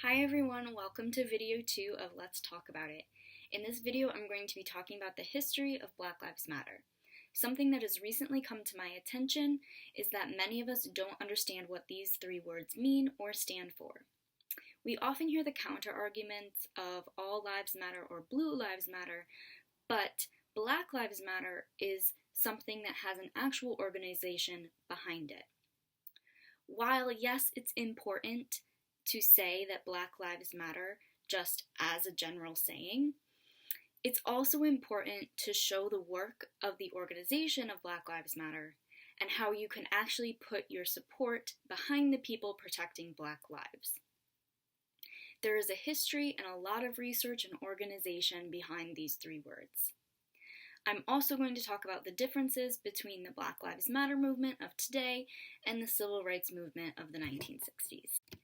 Hi everyone, welcome to video 2 of Let's Talk About It. In this video, I'm going to be talking about the history of Black Lives Matter. Something that has recently come to my attention is that many of us don't understand what these three words mean or stand for. We often hear the counter arguments of all lives matter or blue lives matter, but Black Lives Matter is something that has an actual organization behind it. While yes, it's important to say that Black Lives Matter just as a general saying, it's also important to show the work of the organization of Black Lives Matter and how you can actually put your support behind the people protecting Black lives. There is a history and a lot of research and organization behind these three words. I'm also going to talk about the differences between the Black Lives Matter movement of today and the civil rights movement of the 1960s.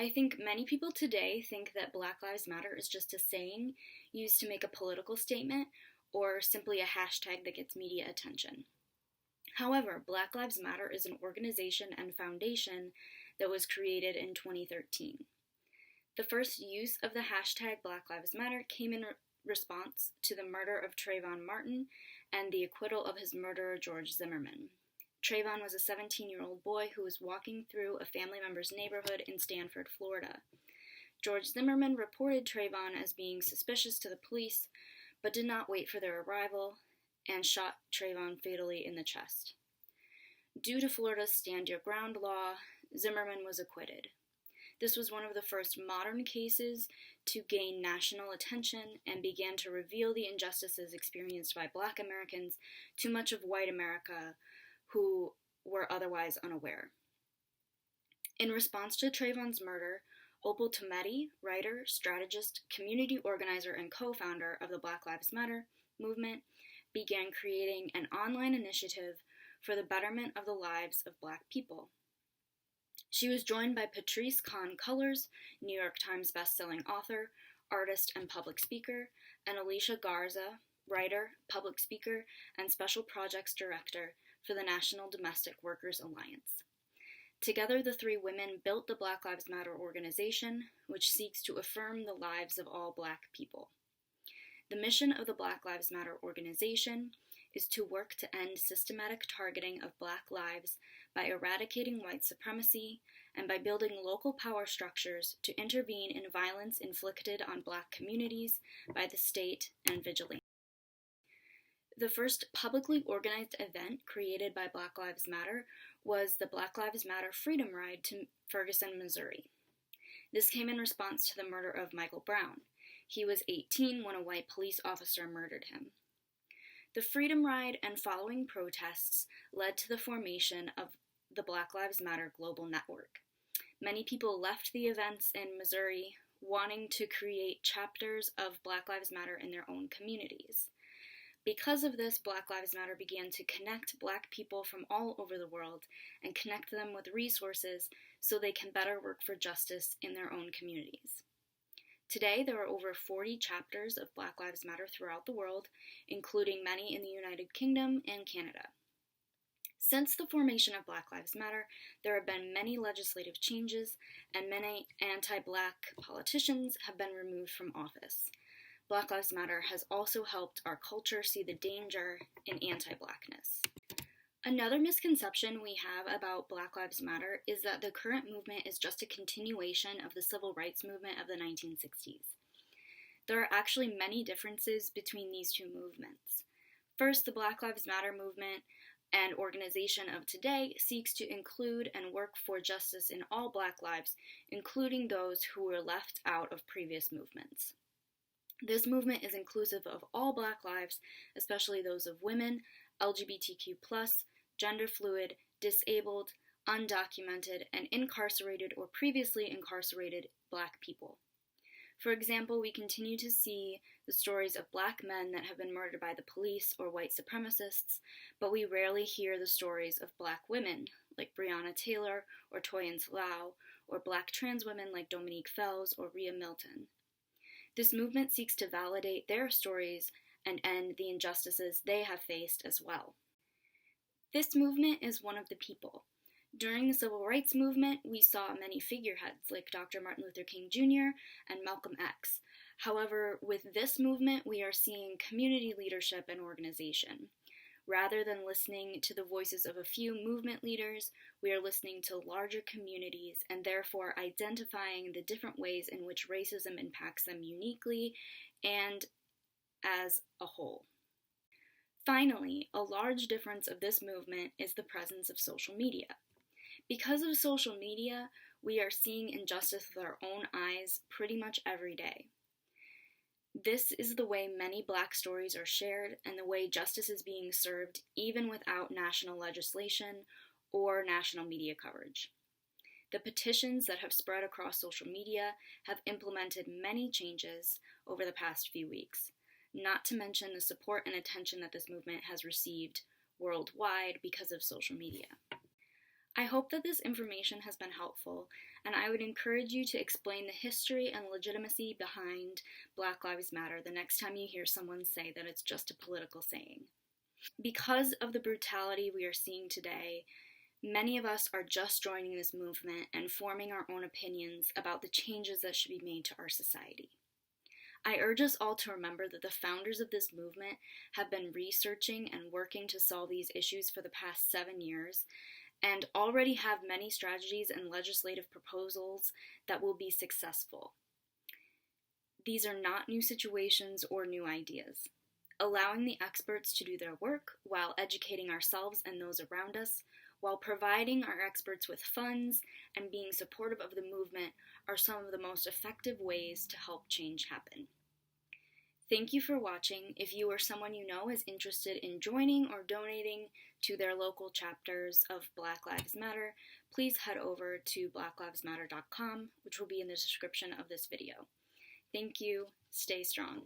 I think many people today think that Black Lives Matter is just a saying used to make a political statement or simply a hashtag that gets media attention. However, Black Lives Matter is an organization and foundation that was created in 2013. The first use of the hashtag Black Lives Matter came in response to the murder of Trayvon Martin and the acquittal of his murderer George Zimmerman. Trayvon was a 17-year-old boy who was walking through a family member's neighborhood in Stanford, Florida. George Zimmerman reported Trayvon as being suspicious to the police, but did not wait for their arrival and shot Trayvon fatally in the chest. Due to Florida's Stand Your Ground law, Zimmerman was acquitted. This was one of the first modern cases to gain national attention and began to reveal the injustices experienced by Black Americans to much of white America, who were otherwise unaware. In response to Trayvon's murder, Opal Tometi, writer, strategist, community organizer, and co-founder of the Black Lives Matter movement, began creating an online initiative for the betterment of the lives of Black people. She was joined by Patrisse Khan-Cullors, New York Times bestselling author, artist, and public speaker, and Alicia Garza, writer, public speaker, and special projects director for the National Domestic Workers Alliance. Together, the three women built the Black Lives Matter organization, which seeks to affirm the lives of all Black people. The mission of the Black Lives Matter organization is to work to end systematic targeting of Black lives by eradicating white supremacy and by building local power structures to intervene in violence inflicted on Black communities by the state and vigilantes. The first publicly organized event created by Black Lives Matter was the Black Lives Matter Freedom Ride to Ferguson, Missouri. This came in response to the murder of Michael Brown. He was 18 when a white police officer murdered him. The Freedom Ride and following protests led to the formation of the Black Lives Matter Global Network. Many people left the events in Missouri wanting to create chapters of Black Lives Matter in their own communities. Because of this, Black Lives Matter began to connect Black people from all over the world and connect them with resources so they can better work for justice in their own communities. Today, there are over 40 chapters of Black Lives Matter throughout the world, including many in the United Kingdom and Canada. Since the formation of Black Lives Matter, there have been many legislative changes, and many anti-Black politicians have been removed from office. Black Lives Matter has also helped our culture see the danger in anti-Blackness. Another misconception we have about Black Lives Matter is that the current movement is just a continuation of the civil rights movement of the 1960s. There are actually many differences between these two movements. First, the Black Lives Matter movement and organization of today seeks to include and work for justice in all Black lives, including those who were left out of previous movements. This movement is inclusive of all Black lives, especially those of women, LGBTQ+, gender fluid, disabled, undocumented, and incarcerated or previously incarcerated Black people. For example, we continue to see the stories of Black men that have been murdered by the police or white supremacists, but we rarely hear the stories of Black women, like Breonna Taylor or Toyin Salau, or Black trans women like Dominique Fells or Rhea Milton. This movement seeks to validate their stories and end the injustices they have faced as well. This movement is one of the people. During the Civil Rights Movement, we saw many figureheads like Dr. Martin Luther King Jr. and Malcolm X. However, with this movement, we are seeing community leadership and organization. Rather than listening to the voices of a few movement leaders, we are listening to larger communities and therefore identifying the different ways in which racism impacts them uniquely and as a whole. Finally, a large difference of this movement is the presence of social media. Because of social media, we are seeing injustice with our own eyes pretty much every day. This is the way many Black stories are shared and the way justice is being served even without national legislation or national media coverage. The petitions that have spread across social media have implemented many changes over the past few weeks, not to mention the support and attention that this movement has received worldwide because of social media. I hope that this information has been helpful, and I would encourage you to explain the history and legitimacy behind Black Lives Matter the next time you hear someone say that it's just a political saying. Because of the brutality we are seeing today, many of us are just joining this movement and forming our own opinions about the changes that should be made to our society. I urge us all to remember that the founders of this movement have been researching and working to solve these issues for the past 7 years, and already have many strategies and legislative proposals that will be successful. These are not new situations or new ideas. Allowing the experts to do their work while educating ourselves and those around us, while providing our experts with funds and being supportive of the movement are some of the most effective ways to help change happen. Thank you for watching. If you or someone you know is interested in joining or donating to their local chapters of Black Lives Matter, please head over to blacklivesmatter.com, which will be in the description of this video. Thank you. Stay strong.